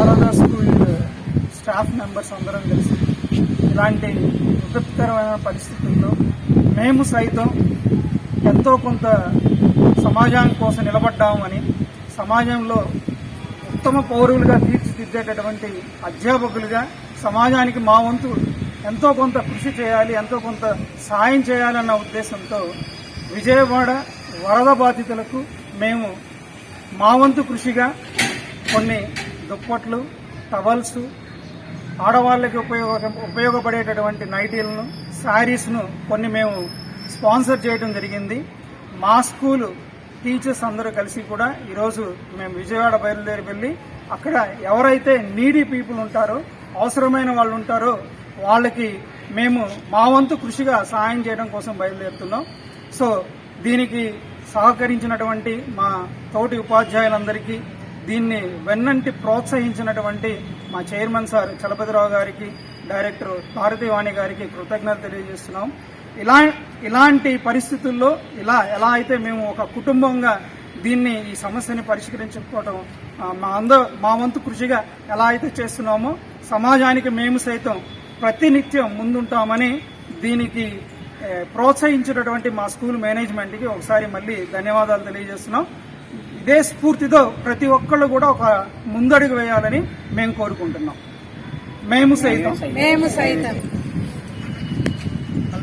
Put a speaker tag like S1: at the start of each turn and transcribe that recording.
S1: Sharada school staff members అందరం కలిసి ఇలాంటి విపత్కరమైన పరిస్థితుల్లో మేము సైతం ఎంతో కొంత సమాజం కోసం నిలబడ్డామని, సమాజంలో ఉత్తమ పౌరులుగా తీర్చిదిద్దేటటువంటి అధ్యాపకులుగా సమాజానికి మా వంతు ఎంతో కొంత కృషి చేయాలి, ఎంతో కొంత సాయం చేయాలన్న ఉద్దేశంతో విజయవాడ వరద బాధితులకు మేము మా వంతు కృషిగా కొన్ని దుప్పట్లు, టవల్స్, ఆడవాళ్ళకి ఉపయోగపడేటటువంటి నైటీలను, శారీస్ను కొన్ని మేము స్పాన్సర్ చేయడం జరిగింది. మా స్కూలు టీచర్స్ అందరూ కలిసి కూడా ఈరోజు మేము విజయవాడ బయలుదేరి వెళ్ళి అక్కడ ఎవరైతే నీడీ పీపుల్ ఉంటారో, అవసరమైన వాళ్ళు ఉంటారో వాళ్ళకి మేము మా వంతు కృషిగా సహాయం చేయడం కోసం బయలుదేరుతున్నాం. సో దీనికి సహకరించినటువంటి మా తోటి ఉపాధ్యాయులందరికీ, దీన్ని వెన్నంటి ప్రోత్సహించినటువంటి మా చైర్మన్ సార్ చలపతిరావు గారికి, డైరెక్టర్ భారతీవాణి గారికి కృతజ్ఞతలు తెలియజేస్తున్నాం. ఇలాంటి పరిస్థితుల్లో ఎలా అయితే మేము ఒక కుటుంబంగా ఈ సమస్యని పరిష్కరించుకోవటం మా వంతు కృషిగా ఎలా అయితే చేస్తున్నామో, సమాజానికి మేము సైతం ప్రతినిత్యం ముందుంటామని దీనికి ప్రోత్సహించినటువంటి మా స్కూల్ మేనేజ్మెంట్కి ఒకసారి మళ్ళీ ధన్యవాదాలు తెలియజేస్తున్నాం. ఇదే స్ఫూర్తితో ప్రతి ఒక్కళ్ళు కూడా ఒక ముందడుగు వేయాలని మేము కోరుకుంటున్నాం. మేము సైతం